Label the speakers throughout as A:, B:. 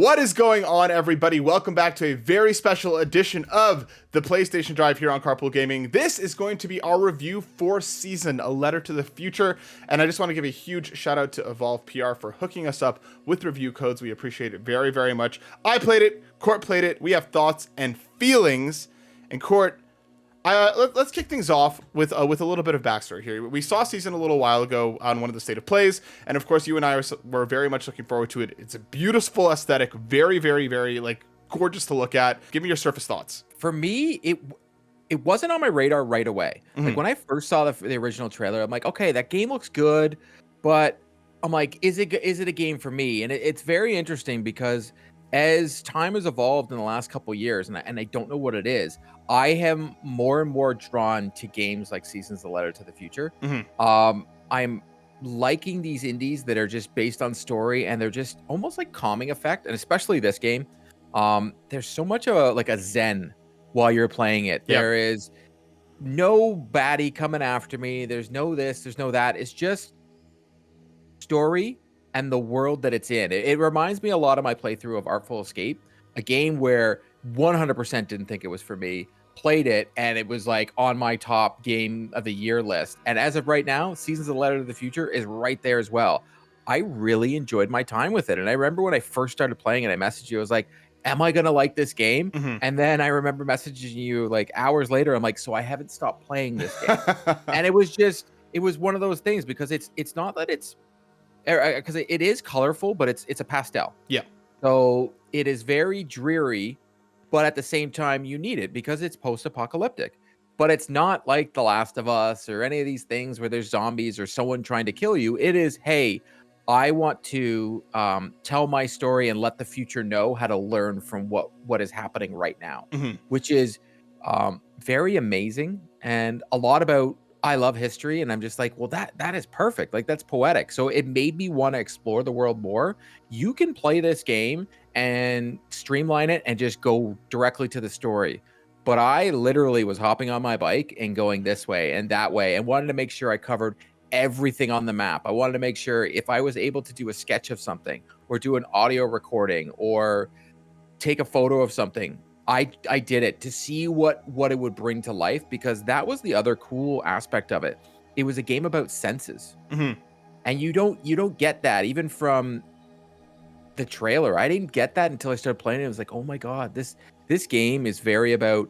A: What is going on, everybody? Welcome back to a very special edition of the PlayStation Drive here on Carpool Gaming. This is going to be our review for Season, A Letter to the Future, and I just want to give a huge shout out to Evolve PR for hooking us up with review codes. We appreciate it very, very much. I played it, Court played it, we have thoughts and feelings, and Court, let's kick things off with a little bit of backstory here. We saw Season a little while ago on one of the State of Plays, and of course, you and I were very much looking forward to it. It's a beautiful aesthetic, very, very, very like gorgeous to look at. Give me your surface thoughts.
B: For me, it wasn't on my radar right away. Like when I first saw the original trailer, I'm like, okay, that game looks good, but I'm like, is it a game for me? And it's very interesting because as time has evolved in the last couple of years, and I don't know what it is, I am more and more drawn to games like Seasons: A Letter to the Future. I'm liking these indies that are just based on story, and they're just almost like calming effect, and especially this game. There's so much of a zen while you're playing it.
A: Yep.
B: There is no baddie coming after me. There's no this, there's no that. It's just story and the world that it's in. It reminds me a lot of my playthrough of Artful Escape, a game where 100% didn't think it was for me, played it, and it was like on my top game of the year list. And as of right now, Seasons of the Letter to the Future is right there as well. I really enjoyed my time with it. And I remember when I first started playing it, I messaged you, I was like, am I going to like this game? And then I remember messaging you like hours later. I'm like, so I haven't stopped playing this game. And it was one of those things because it's not that it's, because it is colorful, but it's a pastel.
A: Yeah.
B: So it is very dreary, but at the same time you need it because it's post-apocalyptic. But it's not like The Last of Us or any of these things where there's zombies or someone trying to kill you. It is, hey, I want to tell my story and let the future know how to learn from what is happening right now, which is very amazing and a lot about. I love history, and I'm just like, well, that is perfect. Like, that's poetic. So it made me want to explore the world more. You can play this game and streamline it and just go directly to the story. But I literally was hopping on my bike and going this way and that way and wanted to make sure I covered everything on the map. I wanted to make sure if I was able to do a sketch of something or do an audio recording or take a photo of something, I did it to see what it would bring to life, because that was the other cool aspect of it. It was a game about senses, and you don't get that even from the trailer. I didn't get that until I started playing it. It was like, oh my god, this game is very about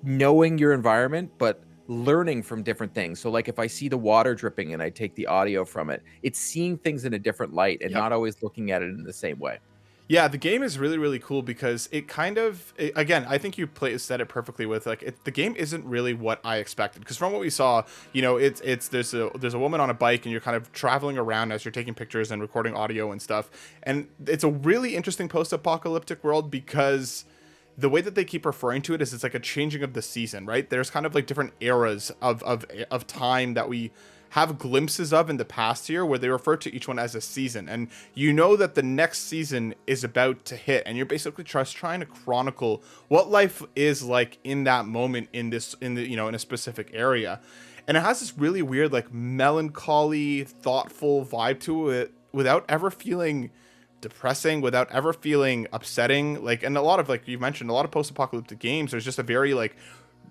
B: knowing your environment, but learning from different things. So like if I see the water dripping and I take the audio from it, it's seeing things in a different light and not always looking at it in the same way.
A: Yeah, the game is really, really cool because it kind of, again, I think you said it perfectly with like, the game isn't really what I expected. Because from what we saw, you know, there's a woman on a bike and you're kind of traveling around as you're taking pictures and recording audio and stuff. And it's a really interesting post-apocalyptic world because the way that they keep referring to it is it's like a changing of the season, right? There's kind of like different eras of time that we have glimpses of in the past year where they refer to each one as a season, and you know that the next season is about to hit, and you're basically just trying to chronicle what life is like in that moment in a specific area. And it has this really weird like melancholy, thoughtful vibe to it without ever feeling depressing, without ever feeling upsetting. Like, and a lot of, like you mentioned, a lot of post-apocalyptic games, there's just a very like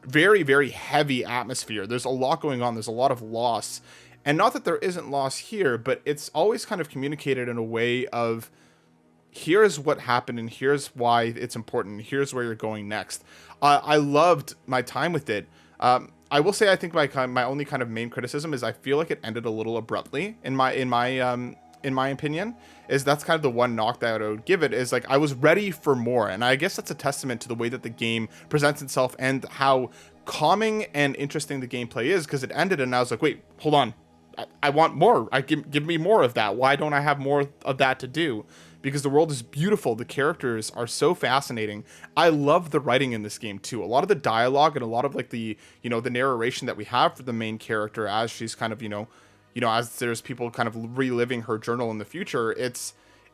A: very, very heavy atmosphere. There's a lot going on. There's a lot of loss, and not that there isn't loss here, but it's always kind of communicated in a way of, here's what happened and here's why it's important. Here's where you're going next. I loved my time with it. I will say, I think my only kind of main criticism is I feel like it ended a little abruptly in my opinion. That's kind of the one knock that I would give it, is like I was ready for more, and I guess that's a testament to the way that the game presents itself and how calming and interesting the gameplay is, because it ended and I was like, wait, hold on, I want more. Give me more of that. Why don't I have more of that to do? Because the world is beautiful. The characters are so fascinating. I love the writing in this game too. A lot of the dialogue and a lot of like the narration that we have for the main character as she's kind of, as there's people kind of reliving her journal in the future,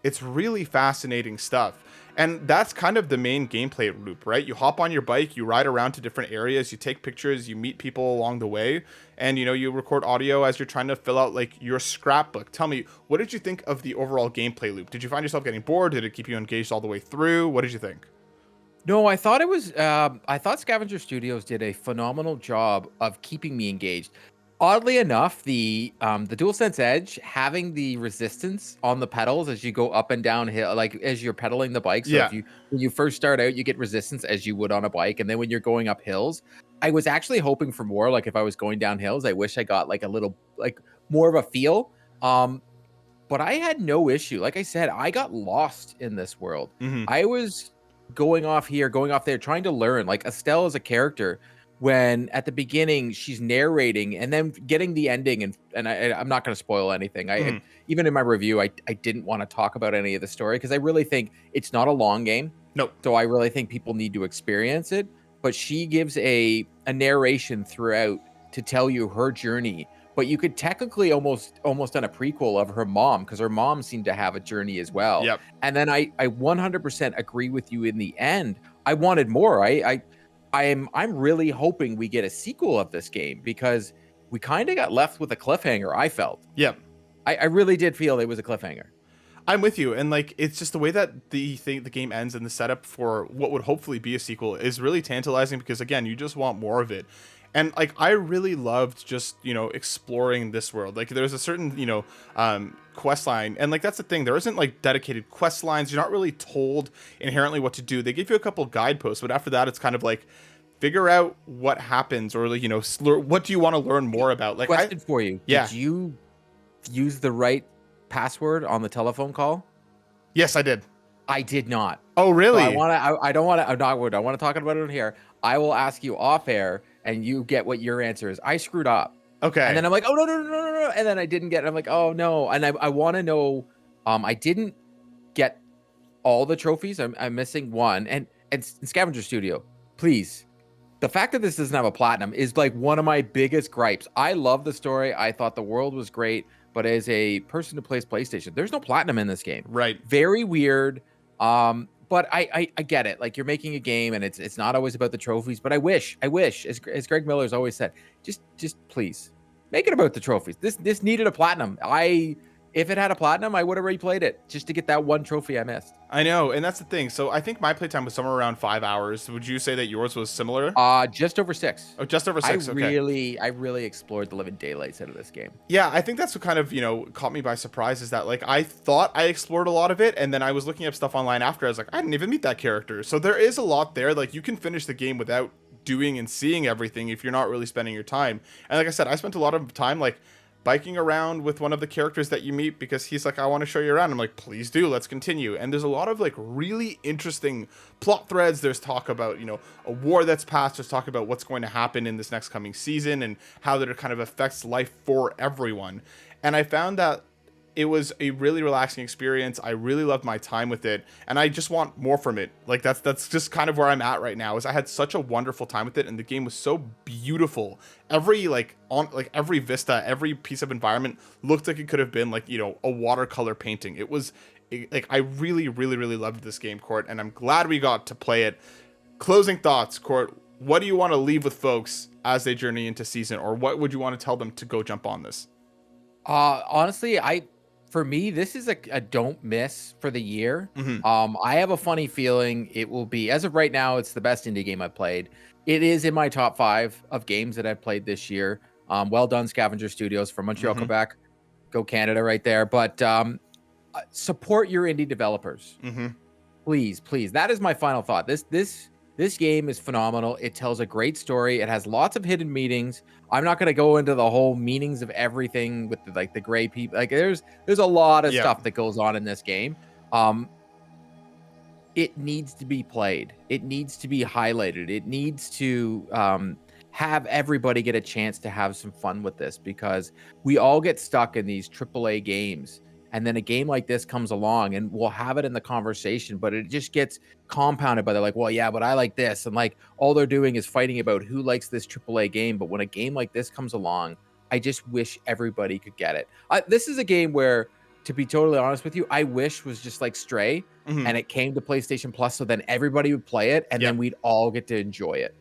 A: It's really fascinating stuff. And that's kind of the main gameplay loop, right? You hop on your bike, you ride around to different areas, you take pictures, you meet people along the way, and you record audio as you're trying to fill out like your scrapbook. Tell me, what did you think of the overall gameplay loop? Did you find yourself getting bored? Did it keep you engaged all the way through? What did you think?
B: No, I thought it was. I thought Scavenger Studios did a phenomenal job of keeping me engaged. Oddly enough, the DualSense Edge having the resistance on the pedals as you go up and down hill, like as you're pedaling the bike. So
A: Yeah.
B: if you when you first start out, you get resistance as you would on a bike, and then when you're going up hills, I was actually hoping for more. Like if I was going down hills, I wish I got like a little like more of a feel. Um, but I had no issue. Like I said, I got lost in this world.
A: Hmm.
B: I was going off here, going off there, trying to learn. Like Estelle is a character when at the beginning she's narrating and then getting the ending, I'm not going to spoil anything.
A: Hmm.
B: Even in my review, I didn't want to talk about any of the story because I really think it's not a long game.
A: Nope.
B: So I really think people need to experience it. But she gives a narration throughout to tell you her journey, but you could technically almost done a prequel of her mom because her mom seemed to have a journey as well.
A: Yep.
B: And then I 100% agree with you in the end. I wanted more. I'm really hoping we get a sequel of this game because we kind of got left with a cliffhanger. I felt.
A: Yep.
B: I really did feel it was a cliffhanger.
A: I'm with you, and like it's just the way that the game ends and the setup for what would hopefully be a sequel is really tantalizing because again, you just want more of it. And like I really loved just exploring this world. Like there's a certain quest line, and like that's the thing. There isn't like dedicated quest lines. You're not really told inherently what to do. They give you a couple guideposts, but after that, it's kind of like figure out what happens or like what do you want to learn more about. Like
B: Question for you:
A: yeah.
B: Did you use the right password on the telephone call?
A: Yes, I did.
B: I did not.
A: Oh,
B: So
A: really?
B: I don't want to. I'm not. I want to talk about it here. I will ask you off air, and you get what your answer is. I screwed up, and
A: Okay.
B: then I'm like, oh no no no no no, no. And then I didn't get it. I'm like, oh no, and I want to know. I didn't get all the trophies. I'm missing one, and Scavenger Studio, please. The fact that this doesn't have a platinum is like one of my biggest gripes. I love the story. I thought the world was great, but as a person who plays PlayStation, there's no platinum in this game.
A: Right.
B: Very weird. But I get it. Like you're making a game, and it's not always about the trophies. But I wish, as Greg Miller's always said, just please make it about the trophies. This needed a platinum. If it had a platinum, I would have replayed it just to get that one trophy I missed.
A: I know, and that's the thing. So I think my playtime was somewhere around 5 hours. Would you say that yours was similar?
B: Just over 6.
A: Oh, just over 6. Okay.
B: I really explored the living daylights out of this game.
A: Yeah, I think that's what kind of caught me by surprise is that like I thought I explored a lot of it, and then I was looking up stuff online after. I was like, I didn't even meet that character. So there is a lot there. Like you can finish the game without doing and seeing everything if you're not really spending your time. And like I said, I spent a lot of time like biking around with one of the characters that you meet because he's like, I want to show you around. I'm like, please do, let's continue. And there's a lot of like really interesting plot threads. There's talk about a war that's passed. There's talk about what's going to happen in this next coming season and how that it kind of affects life for everyone. And I found that it was a really relaxing experience. I really loved my time with it, and I just want more from it. Like that's just kind of where I'm at right now. Is I had such a wonderful time with it, and the game was so beautiful. Every every vista, every piece of environment looked like it could have been like a watercolor painting. It was like I really, really, really loved this game, Court, and I'm glad we got to play it. Closing thoughts, Court. What do you want to leave with folks as they journey into season, or what would you want to tell them to go jump on this?
B: Honestly, for me, this is a don't miss for the year. I have a funny feeling it will be, as of right now, it's the best indie game I've played. It is in my top 5 of games that I've played this year. Well done, Scavenger Studios from Montreal, Quebec. Go Canada right there. But support your indie developers. Please, please. That is my final thought. This game is phenomenal. It tells a great story. It has lots of hidden meanings. I'm not going to go into the whole meanings of everything with the gray people. Like there's a lot of stuff that goes on in this game. It needs to be played. It needs to be highlighted. It needs to have everybody get a chance to have some fun with this because we all get stuck in these AAA games. And then a game like this comes along and we'll have it in the conversation, but it just gets compounded by they're like, well, yeah, but I like this. And like all they're doing is fighting about who likes this AAA game. But when a game like this comes along, I just wish everybody could get it. This is a game where to be totally honest with you, I wish was just like Stray,
A: Hmm.
B: and it came to PlayStation Plus, so then everybody would play it, and then
A: Yep.
B: we'd all get to enjoy it.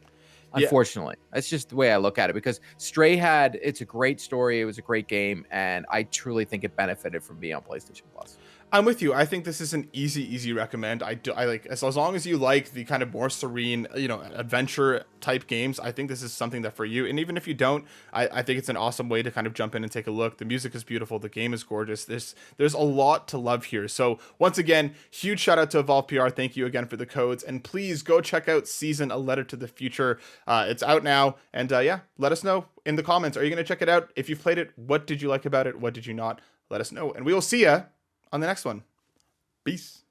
A: Yeah.
B: Unfortunately, that's just the way I look at it, because Stray it's a great story, it was a great game, and I truly think it benefited from being on PlayStation Plus.
A: I'm with you. I think this is an easy recommend. I like as long as you like the kind of more serene, adventure type games. I think this is something that for you. And even if you don't, I think it's an awesome way to kind of jump in and take a look. The music is beautiful. The game is gorgeous. There's a lot to love here. So once again, huge shout out to Evolve PR. Thank you again for the codes, and please go check out Season: A Letter to the Future. It's out now, and yeah, let us know in the comments. Are you going to check it out? If you've played it, what did you like about it? What did you not? Let us know, and we will see ya on the next one. Peace.